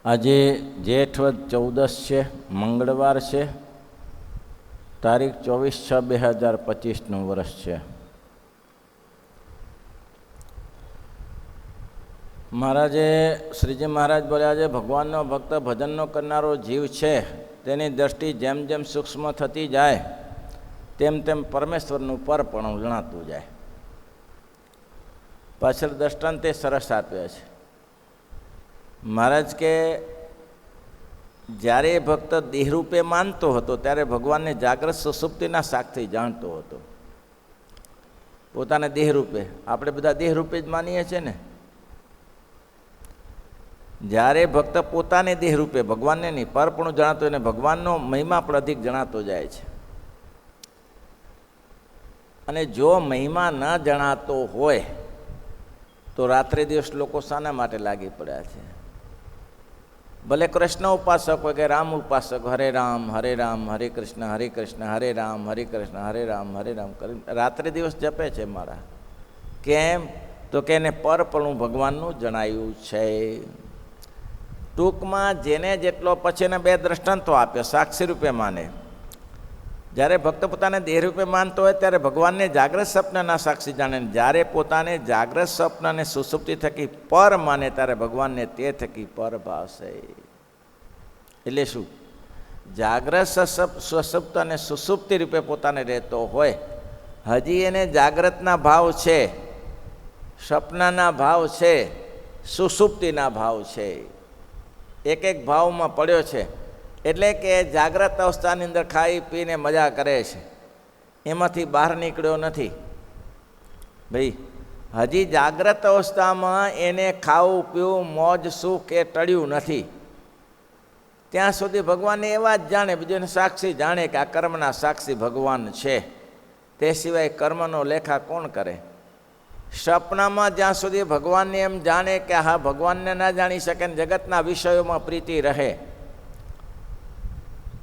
આજે જેઠ વદ 14 છે, મંગળવાર છે, તારીખ 24/6/2025નું વર્ષ છે. મહારાજે શ્રીજી મહારાજ બોલ્યા છે, ભગવાનનો ભક્ત ભજનનો કરનારો જીવ છે તેની દ્રષ્ટિ જેમ જેમ સૂક્ષ્મ થતી જાય તેમ તેમ પરમેશ્વરનું પરપણું જણાતું જાય. પાછળ દ્રષ્ટાંત તે સરસ આપ્યા છે. મહારાજ કે જ્યારે ભક્ત દેહરૂપે માનતો હતો ત્યારે ભગવાનને જાગ્રત સુષુપ્તિના સાક્ષી જાણતો હતો. પોતાને દેહરૂપે, આપણે બધા દેહરૂપે જ માનીએ છીએ ને. જ્યારે ભક્ત પોતાને દેહરૂપે, ભગવાનને નહીં, પરપણું જણાતો એને ભગવાનનો મહિમા પણ અધિક જણાતો જાય છે. અને જો મહિમા ન જણાતો હોય તો રાત્રે દિવસ લોકો શાના માટે લાગી પડ્યા છે? ભલે કૃષ્ણ ઉપાસક હોય કે રામ ઉપાસક, હરે રામ હરે કૃષ્ણ હરે રામ હરે કૃષ્ણ હરે રામ રાત્રે દિવસ જપે છે મારા. કેમ? તો કે એને પરપણું ભગવાનનું જણાયું છે. ટૂંકમાં જેને જેટલો, પછી એને બે દ્રષ્ટાંતો આપ્યા. સાક્ષી રૂપે માને, જ્યારે ભક્ત પોતાને દેહ રૂપે માનતો હોય ત્યારે ભગવાનને જાગ્રત સ્વપ્નના સાક્ષી જાણે. જ્યારે પોતાને જાગ્રત સ્વપ્ન અને સુષુપ્તિ થકી પર માને ત્યારે ભગવાનને તે થકી પર ભાવશે. એટલે શું? જાગ્રત સુષુપ્ત અને સુષુપ્તિ રૂપે પોતાને રહેતો હોય, હજી એને જાગ્રતના ભાવ છે, સ્વપ્નના ભાવ છે, સુષુપ્તિના ભાવ છે. એક એક ભાવમાં પડ્યો છે. એટલે કે જાગ્રત અવસ્થાની અંદર ખાઈ પીને મજા કરે છે, એમાંથી બહાર નીકળ્યો નથી. ભાઈ, હજી જાગ્રત અવસ્થામાં એને ખાવું પીવું મોજ સુખ એ ટળ્યું નથી. ત્યાં સુધી ભગવાનને એવા જ જાણે, બીજોને સાક્ષી જાણે કે આ કર્મના સાક્ષી ભગવાન છે. તે સિવાય કર્મનો લેખા કોણ કરે? સપનામાં જ્યાં સુધી ભગવાનને એમ જાણે કે હા, ભગવાનને ના જાણી શકે ને જગતના વિષયોમાં પ્રીતિ રહે.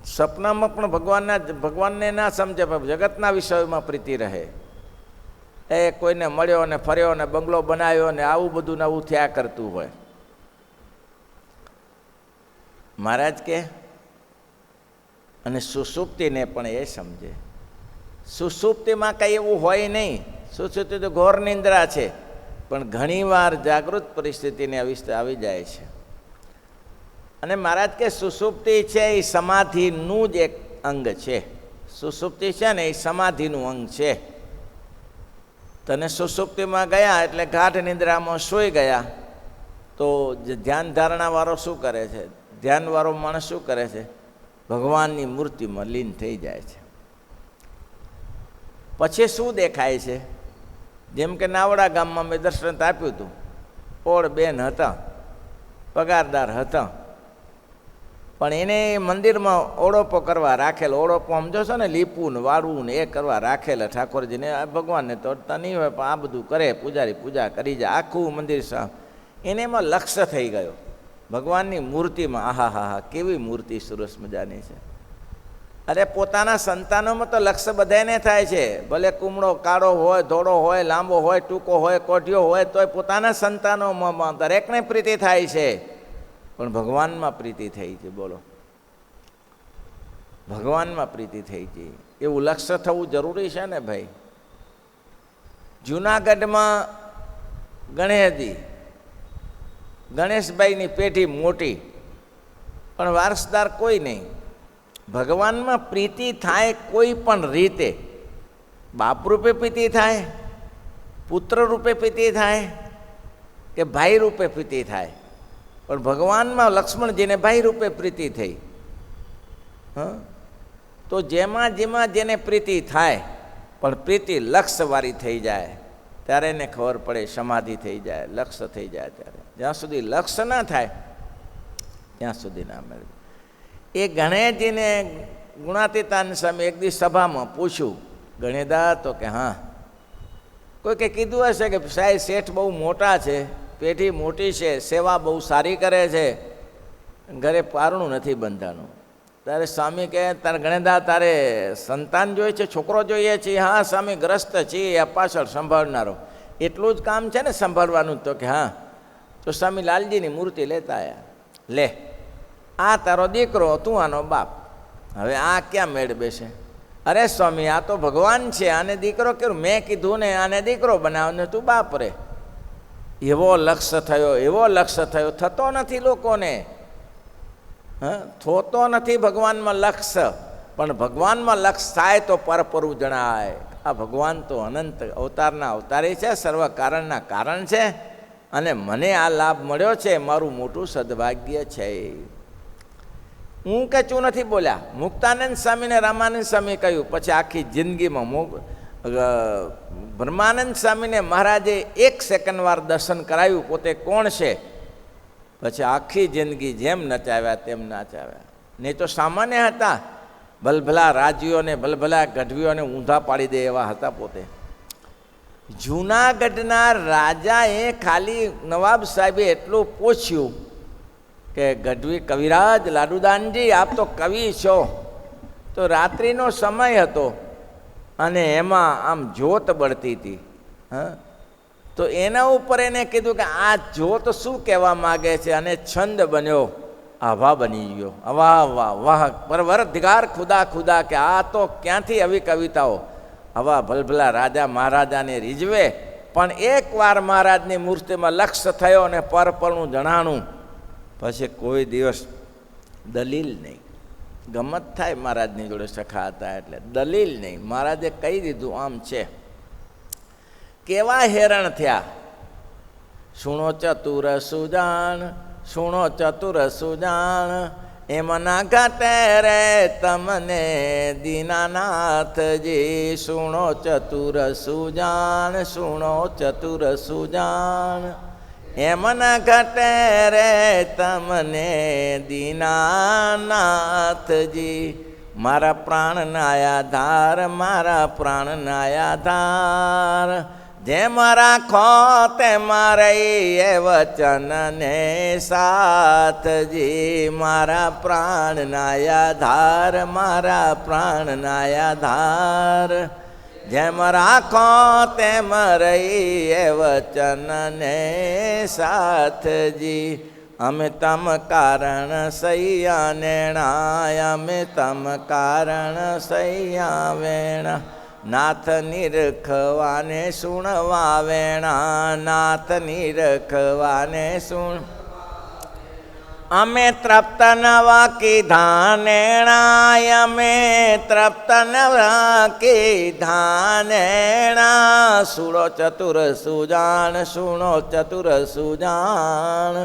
સપનામાં પણ ભગવાનને ના સમજે, જગતના વિષયોમાં પ્રીતિ રહે. એ કોઈને મળ્યો ને ફર્યો ને બંગલો બનાવ્યો ને આવું બધું નવું થયા કરતું હોય. મહારાજ કે અને સુષુપ્તિને પણ એ સમજે. સુષુપ્તિમાં કંઈ એવું હોય નહીં. સુષુપ્તિ તો ઘોર નિંદ્રા છે, પણ ઘણીવાર જાગૃત પરિસ્થિતિને આવી જાય છે. અને મહારાજ કે સુષુપ્તિ છે એ સમાધિનું જ એક અંગ છે. સુષુપ્તિ છે ને એ સમાધિનું અંગ છે. તને સુષુપ્તિમાં ગયા એટલે ગાઢ નિંદ્રામાં સૂઈ ગયા, તો ધ્યાન ધારણાવાળો શું કરે છે? ધ્યાનવાળો માણસ શું કરે છે? ભગવાનની મૂર્તિમાં લીન થઈ જાય છે. પછી શું દેખાય છે? જેમ કે નાવડા ગામમાં મેં દર્શન આપ્યું હતું. ઓળ બેન હતા, પગારદાર હતા, પણ એને મંદિરમાં ઓળોપો કરવા રાખેલો. ઓળોપો સમજો છો ને, લીપવું ને વાળવું ને એ કરવા રાખેલા ઠાકોરજીને. ભગવાનને તો અડતા નહીં હોય, પણ આ બધું કરે. પૂજારી પૂજા કરી જાય, આખું મંદિર સાફ. એને એમાં લક્ષ્ય થઈ ગયો ભગવાનની મૂર્તિમાં. આહા હા હા, કેવી મૂર્તિ સરસ મજાની છે. અરે પોતાના સંતાનોમાં તો લક્ષ્ય બધાને થાય છે. ભલે કુમળો કાળો હોય, ધોળો હોય, લાંબો હોય, ટૂંકો હોય, કોઢિયો હોય, તોય પોતાના સંતાનોમાં દરેકને પ્રીતિ થાય છે. પણ ભગવાનમાં પ્રીતિ થઈ છે. બોલો, ભગવાનમાં પ્રીતિ થઈ છે. એવું લક્ષ્ય થવું જરૂરી છે ને ભાઈ. જૂનાગઢમાં ગણેશભાઈની પેઢી મોટી, પણ વારસદાર કોઈ નહીં. ભગવાનમાં પ્રીતિ થાય કોઈ પણ રીતે. બાપ રૂપે પ્રીતિ થાય, પુત્ર રૂપે પ્રીતિ થાય, કે ભાઈ રૂપે પ્રીતિ થાય. પણ ભગવાનમાં લક્ષ્મણજીને ભાઈ રૂપે પ્રીતિ થઈ. તો જેમાં જેને પ્રીતિ થાય, પણ પ્રીતિ લક્ષ્યવાળી થઈ જાય ત્યારે એને ખબર પડે સમાધિ થઈ જાય, લક્ષ્ય થઈ જાય. ત્યારે જ્યાં સુધી લક્ષ્ય ના થાય ત્યાં સુધી ના મળે. એ ગણેશજીને ગુણાતીતાન સામે એક દિવસ સભામાં પૂછ્યું, ગણેશદા, તો કે હા. કોઈ કે કીધું હશે કે સાહેબ શેઠ બહુ મોટા છે, પેઢી મોટી છે, સેવા બહુ સારી કરે છે, ઘરે પારણું નથી બંધાનું. તારે સ્વામી કહે, તારે ગણેશદા તારે સંતાન જોઈએ છે, છોકરો જોઈએ છે? હા સ્વામી, ગ્રસ્ત છીએ, આ પાછળ સંભાળનારો. એટલું જ કામ છે ને સંભાળવાનું? તો કે હા. તો સ્વામી લાલજીની મૂર્તિ લેતા આવ્યા. લે, આ તારો દીકરો, તું આનો બાપ. હવે આ ક્યાં મેળ બેસે? અરે સ્વામી, આ તો ભગવાન છે, આને દીકરો કર્યું, મેં કીધું ને આને દીકરો બનાવ ને તું બાપ રે. એવો લક્ષ્ય થયો, એવો લક્ષ્ય થયો. થતો નથી લોકોને, થતો નથી ભગવાનમાં લક્ષ્ય. પણ ભગવાનમાં લક્ષ્ય થાય તો પરપરું જણાય. આ ભગવાન તો અનંત અવતારના અવતારી છે, સર્વ કારણના કારણ છે, અને મને આ લાભ મળ્યો છે, મારું મોટું સદભાગ્ય છે. હું કચું નથી બોલ્યા. મુક્તાનંદ સ્વામીને રામાનંદ સ્વામી કહ્યું, પછી આખી જિંદગીમાં બ્રહ્માનંદ સ્વામીને મહારાજે 1 સેકન્ડ વાર દર્શન કરાવ્યું, પોતે કોણ છે. પછી આખી જિંદગી જેમ નચાવ્યા તેમ નાચાવ્યા. નહીં તો સામાન્ય હતા, ભલભલા રાજવીઓને, ભલભલા ગઢવીઓને ઊંધા પાડી દે એવા હતા પોતે. જૂનાગઢના રાજાએ ખાલી નવાબ સાહેબે એટલું પૂછ્યું કે ગઢવી કવિરાજ લાડુદાનજી, આપ તો કવિ છો. તો રાત્રિનો સમય હતો અને એમાં આમ જ્યોત બળતી હતી. તો એના ઉપર એને કીધું કે આ જ્યોત શું કહેવા માગે છે, અને છંદ બન્યો, આભા બની ગયો. વાહ વાહ વાહ, પરવરદિગાર ખુદા ખુદા, કે આ તો ક્યાંથી આવી કવિતાઓ. આવા ભલભલા રાજા મહારાજાને રીઝવે. પણ એકવાર મહારાજની મૂર્તિમાં લક્ષ્ય થયો અને પરપરનું જણાણું, પછી કોઈ દિવસ દલીલ નહીં. ગમત થાય મહારાજની જોડે સખા હતા એટલે દલીલ નહીં. મહારાજે કહી દીધું આમ છે. કેવા હેરણ થયા. સુણો ચતુર સુજાણ, સુણો ચતુર સુજાણ, એમના ઘટે રે તમને દીનાનાથજી. સુણો ચતુર સુજાણ, સુણો ચતુર સુજાણ, એમના ઘટે રે તમને દીનાનાથજી. મારા પ્રાણના આધાર, મારા પ્રાણના આધાર, જેમ રાખો તેમ રહી એ વચનને સાથજી. મારા પ્રાણના આધાર, મારા પ્રાણના આધાર, જેમ રાખો તેમ રહી એ વચનને સાથજી. અમે તમ કારણ સૈયા નેણા, અમે તમ કારણ સૈયા વેણા, નાથ નિરખવાને સુણવા વેણા, નાથ નિરખવાને સુણ. અમે તૃપ્ત નવા કીધા નેણા, અમે તૃપ્ત નવા કીધા નેણા. સુણો ચતુર સુજાણ, સુણો ચતુર સુજાણ,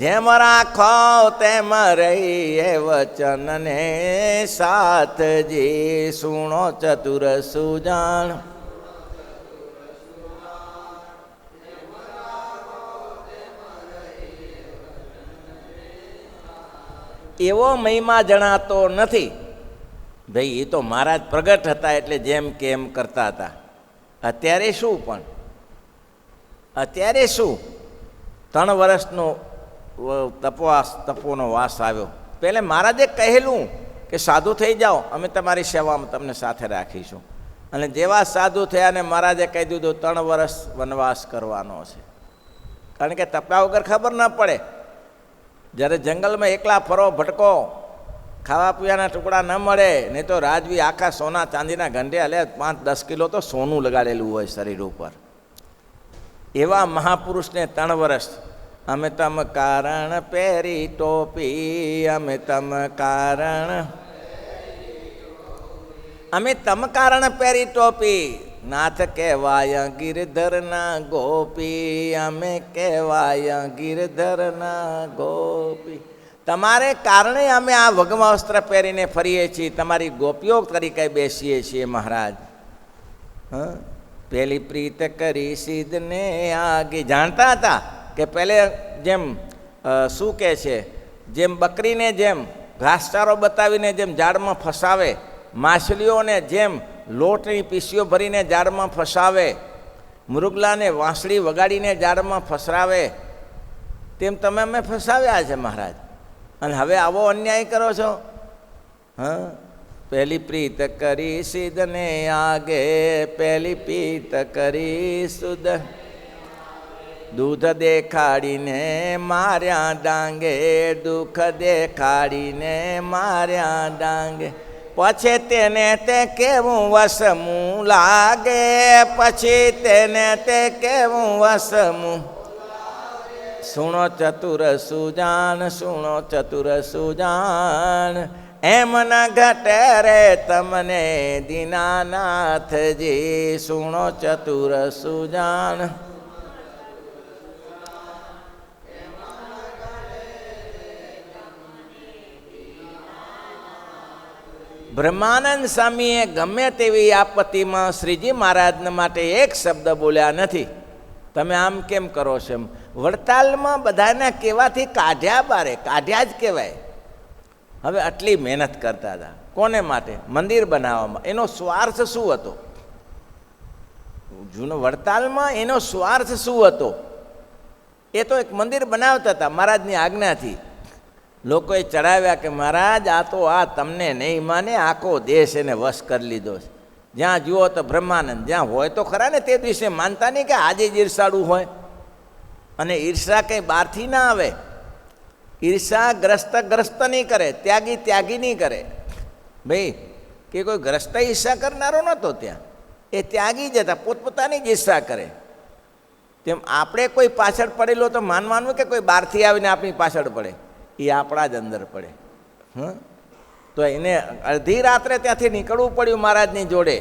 જેમ રાખો તેમ રહી એ વચનને સાથજી. સુણો ચતુર સુજાણ. એવો મહિમા જણાતો નથી ભાઈ. એ તો મહારાજ પ્રગટ હતા એટલે જેમ કે એમ કરતા હતા. અત્યારે શું, પણ અત્યારે શું, 3 વર્ષનો તપોનો વાસ આવ્યો. પહેલે મહારાજે કહેલું કે સાધુ થઈ જાઓ, અમે તમારી સેવામાં તમને સાથે રાખીશું. અને જેવા સાધુ થયા ને મહારાજે કહી દીધું 3 વર્ષ વનવાસ કરવાનો છે. કારણ કે તપ્યા વગર ખબર ન પડે. જ્યારે જંગલમાં એકલા ફરો, ભટકો, ખાવા પીવાના ટુકડા ન મળે, નહીં તો રાજવી આખા સોના ચાંદીના ઘંટે હલે 5-10 કિલો તો સોનું લગાડેલું હોય શરીર ઉપર. એવા મહાપુરુષને 3 વર્ષ. અમે તમ કારણ પહેરી ટોપી, અમે તમ કારણ, અમે તમ કારણ પહેરી ટોપી. નાથ કહેવાય ગિરધરના ગોપી, અમે કહેવાય ગિરધરના ગોપી. તમારે કારણે અમે આ ભગવા વસ્ત્ર પહેરીને ફરીએ છીએ, તમારી ગોપીઓ તરીકે બેસીએ છીએ મહારાજ. પેલી પ્રીત કરી સિદ્ધને આગે. જાણતા હતા કે પહેલે જેમ શું કહે છે, જેમ બકરીને જેમ ઘાસચારો બતાવીને જેમ ઝાડમાં ફસાવે, માછલીઓને જેમ લોટની પીસીઓ ભરીને ઝાડમાં ફસાવે, મૃગલાને વાંસળી વગાડીને ઝાડમાં ફસરાવે, તેમ તમે અમે ફસાવ્યા છે મહારાજ. અને હવે આવો અન્યાય કરો છો. પહેલી પ્રીત કરી સિદ્ધને આગે, પહેલી પ્રીત કરી સુધ. દૂધ દેખાડીને માર્યા ડાંગે, દુઃખ દેખાડીને માર્યા ડાંગે, પછી તેને તે કેવું વસમું લાગે, પછી તેને તે કેવું વસમું. સુણો ચતુર સુજાન, સુણો ચતુર સુજાન, એમ ન ઘટે રે તમને દીનાનાથજી. સુણો ચતુર સુજાન. બ્રહ્માનંદ સ્વામીએ ગમે તેવી આપત્તિમાં શ્રીજી મહારાજને માટે એક શબ્દ બોલ્યા નથી. તમે આમ કેમ કરો છો એમ. વડતાલમાં બધાને કહેવાથી કાઢ્યા બારે, કાઢ્યા જ કહેવાય. હવે આટલી મહેનત કરતા હતા કોને માટે? મંદિર બનાવવામાં. એનો સ્વાર્થ શું હતો? જૂનો વડતાલમાં એનો સ્વાર્થ શું હતો? એ તો એક મંદિર બનાવતા હતા મહારાજની આજ્ઞાથી. લોકોએ ચડાવ્યા કે મહારાજ આ તો આ તમને નહીં માને, આખો દેશ એને વશ કરી લીધો છે. જ્યાં જુઓ તો બ્રહ્માનંદ, જ્યાં હોય તો ખરા ને તે દિવસે માનતા નહીં કે આજે જ ઈર્ષાળું હોય. અને ઈર્ષા કંઈ બહારથી ના આવે. ઈર્ષા ગ્રસ્ત નહીં કરે, ત્યાગી નહીં કરે. ભાઈ કે કોઈ ગ્રસ્ત ઈર્ષા કરનારો નહોતો ત્યાં, એ ત્યાગી જ હતા, પોતપોતાની જ ઈર્ષા કરે. તેમ આપણે કોઈ પાછળ પડેલો તો માનવાનું કે કોઈ બહારથી આવીને આપણી પાછળ પડે, એ આપણા જ અંદર પડે. તો એને અડધી રાત્રે ત્યાંથી નીકળવું પડ્યું મહારાજની જોડે.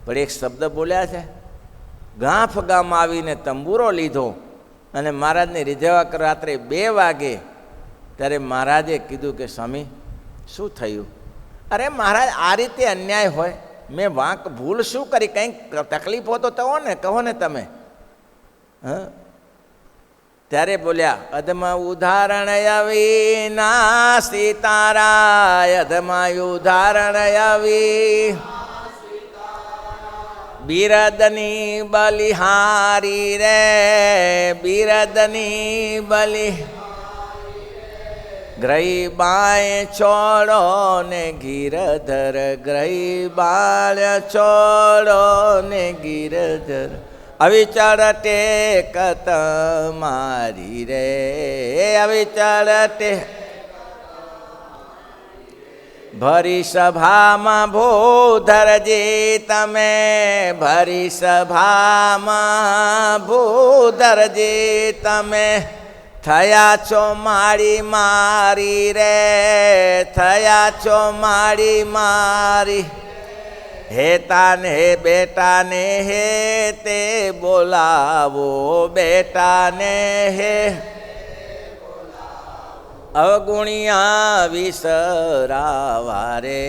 પણ એક શબ્દ બોલ્યા છે, ગાંફ ગામ આવીને તંબુરો લીધો અને મહારાજને રીઝવવા રાત્રે 2 વાગે. ત્યારે મહારાજે કીધું કે સ્વામી શું થયું? અરે મહારાજ આ રીતે અન્યાય હોય? મેં વાંક ભૂલ શું કરી? કંઈક તકલીફ હો તો કહો ને તમે. ત્યારે બોલ્યા, અધમાં ઉદાહરણ આવી ના સીતારાય, અધમાં ઉદાહરણ આવી બિરદની બલિહારી રે, બિરદની બલિ. ગ્રહી બાય છોડો ને ગિરધર, ગ્રહી બાળ છોડો ને ગિરધર, અવિચળ ટેકત મારી રે, અવિચળ ટેક. ભરી સભામાં ભૂધરજી તમે, ભરી સભામાં ભૂધરજી તમે, થયા છો મારી મારી રે, થયા છો મારી મારી. હેતાને હે બેટાને હે તે બોલાવો, બેટાને હે અવગુણિયા વિસરાવા રે,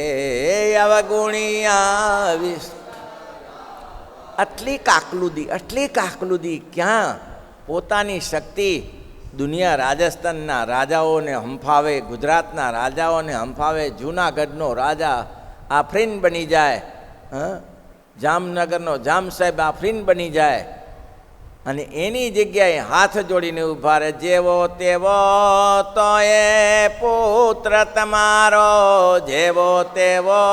અવગુણિયા વિસ. આટલી કાકલુદી ક્યાં? પોતાની શક્તિ દુનિયા રાજસ્થાનના રાજાઓને હંફાવે, ગુજરાતના રાજાઓને હંફાવે, જૂનાગઢનો રાજા આફરીન બની જાય, જામનગરનો જામ સાહેબ આફરીન બની જાય, અને એની જગ્યાએ હાથ જોડીને ઊભા રહે, જેવો તેવો તો એ પુત્ર તમારો, જેવો તેવો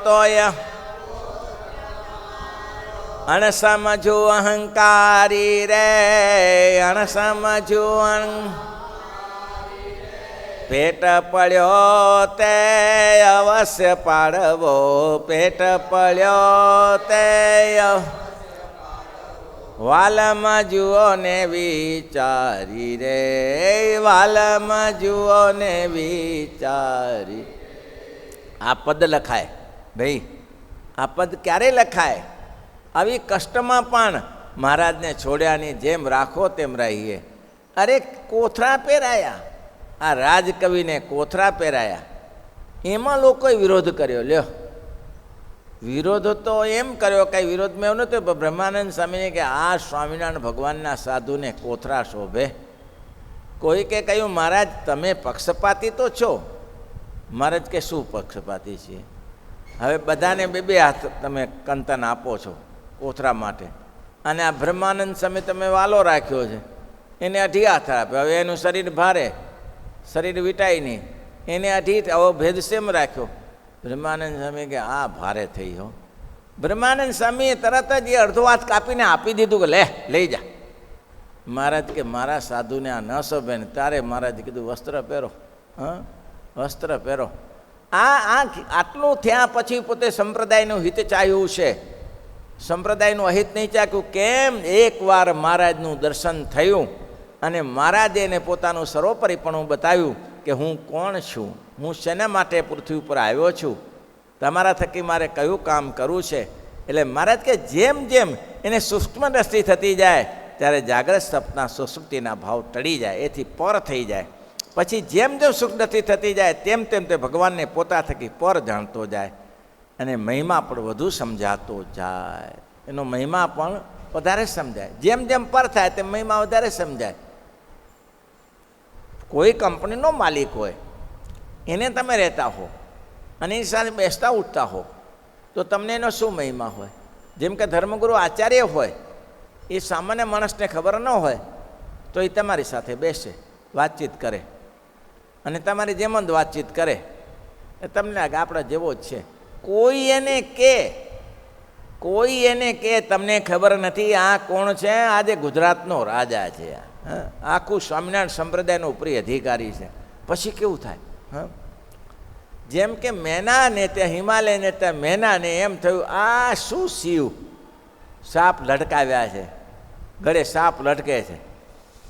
તો એ. અણસમજુ અહંકારી રે, અણસમજુ પેટ પડ્યો તે અવશ્ય પાડવો, પેટ પડ્યો તે. વાલમાં જુઓ ને વિચારી રે, વાલમાં જુઓ ને વિચારી. આ પદ લખાય ભાઈ, આ પદ ક્યારે લખાય? આવી કષ્ટમાં પણ મહારાજને છોડ્યાની જેમ રાખો તેમ રહીએ. અરે કોથળા પહેરાયા, આ રાજકવિને કોથળા પહેરાયા, એમાં લોકોએ વિરોધ કર્યો. લ્યો, વિરોધ તો એમ કર્યો, કંઈ વિરોધમાં એવું નહોતું. બ્રહ્માનંદ સ્વામીને કે આ સ્વામિનારાયણ ભગવાનના સાધુને કોથળા શોભે? કોઈ કે કહ્યું, મહારાજ તમે પક્ષપાતી તો છો. મહારાજ કે શું પક્ષપાતી છીએ? હવે બધાને 2 હાથ તમે કંતન આપો છો કોથળા માટે, અને આ બ્રહ્માનંદ સ્વામી તમે વાલો રાખ્યો છે, એને 2 હાથ આપ્યો. હવે એનું શરીર ભારે, શરીર વિટાય નહીં, એને 2 આવો ભેદ શેમ રાખ્યો? બ્રહ્માનંદ સ્વામી કે આ ભારે થઈ હો. બ્રહ્માનંદ સ્વામીએ તરત જ એ અડધો હાથ કાપીને આપી દીધું કે લે લઈ જા. મહારાજ કે મારા સાધુને આ ન શોભે ને તારે મહારાજ કીધું વસ્ત્ર પહેરો. હા, વસ્ત્ર પહેરો. આટલું થયા પછી પોતે સંપ્રદાયનું હિત ચાહ્યું છે, સંપ્રદાયનું અહિત નહીં ચાખ્યું. કેમ? એકવાર મહારાજનું દર્શન થયું અને મહારાજે એને પોતાનું સર્વોપરીપણું બતાવ્યું કે હું કોણ છું, હું શેના માટે પૃથ્વી ઉપર આવ્યો છું, તમારા થકી મારે કયું કામ કરવું છે. એટલે મહારાજ કે જેમ જેમ એને સૂક્ષ્મ દ્રષ્ટિ થતી જાય ત્યારે જાગ્રત સપના સુષુપ્તિના ભાવ ટળી જાય, એથી પર થઈ જાય. પછી જેમ જેમ સૂક્ષ્મ દ્રષ્ટિ થતી જાય તેમ તેમ તે ભગવાનને પોતા થકી પર જાણતો જાય અને મહિમા પણ વધુ સમજાતો જાય, એનો મહિમા પણ વધારે સમજાય. જેમ જેમ પર થાય તેમ મહિમા વધારે સમજાય. કોઈ કંપનીનો માલિક હોય, એને તમે રહેતા હો અને એની સાથે બેસતા ઉઠતા હો તો તમને એનો શું મહિમા હોય? જેમ કે ધર્મગુરુ આચાર્ય હોય, એ સામાન્ય માણસને ખબર ન હોય તો એ તમારી સાથે બેસે, વાતચીત કરે અને તમારી જેમ જ વાતચીત કરે. એ તમને લાગે આપણા જેવો જ છે. કોઈ એને કે તમને ખબર નથી આ કોણ છે? આજે ગુજરાતનો રાજા છે, આખું સ્વામિનારાયણ સંપ્રદાયનો ઉપરી અધિકારી છે. પછી કેવું થાય? હા, જેમ કે મેના ને ત્યાં હિમાલય ને ત્યાં મેના ને એમ થયું આ શું શિવ સાપ લટકાવ્યા છે, ગળે સાપ લટકે છે,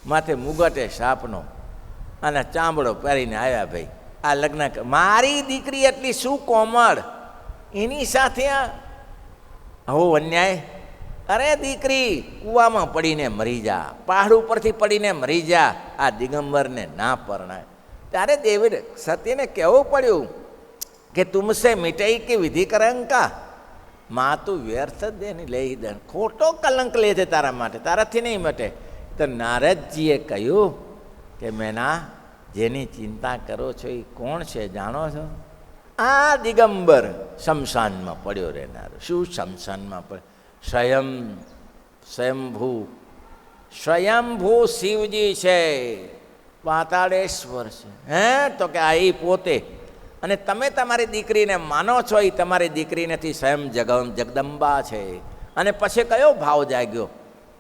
માથે મુગટે સાપનો અને ચામડો પહેરીને આવ્યા. ભાઈ આ લગ્ન મારી દીકરી એટલી શું કોમળ, એની સાથે આવો અન્યાય. અરે દીકરી કૂવામાં પડીને મરી જા, પહાડ ઉપરથી પડીને મરી જા, આ દિગંબરને ના પરણાય. ત્યારે દેવી સતીને કહેવું પડ્યું કે તુમસે મિટાઈ કે વિધિ કરંકા, માં તું વ્યર્થ દે ને લઈ દે, ખોટો કલંક લે છે તારા માટે, તારાથી નહીં મટે. તો નારદજીએ કહ્યું કે મેના જેની ચિંતા કરો છો એ કોણ છે જાણો છો? આ દિગંબર શમશાનમાં પડ્યો રહેનારો. શું શમશાનમાં પડ્યો? સ્વયંભૂ શિવજી છે, પાતાળેશ્વર છે. હે તો કે આ એ પોતે. અને તમે તમારી દીકરીને માનો છો, એ તમારી દીકરી નથી, સ્વયં જગદંબા છે. અને પછી કયો ભાવ જાગ્યો?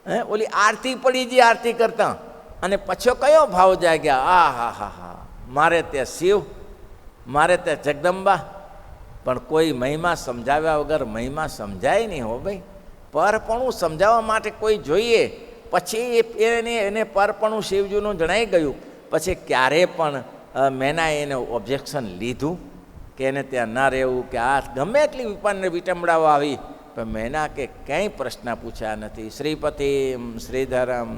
હે ઓલી આરતી પડી ગઈ આરતી કરતા, અને પછી કયો ભાવ જાગ્યા? આ હા હા હા, મારે ત્યાં શિવ, મારે ત્યાં જગદંબા. પણ કોઈ મહિમા સમજાવ્યા વગર મહિમા સમજાય નહીં હો ભાઈ. પરપણું સમજાવવા માટે કોઈ જોઈએ, પછી એને પરપણું શિવજીનું જણાઈ ગયું. પછી ક્યારે પણ મેનાએ એને ઓબ્જેક્શન લીધું કે એને ત્યાં ના રહેવું કે આ ગમે એટલી વિપાનને વિટંબડાવા આવી, પણ મેના કે કંઈ પ્રશ્ન પૂછ્યા નથી. શ્રીપતિમ શ્રીધરમ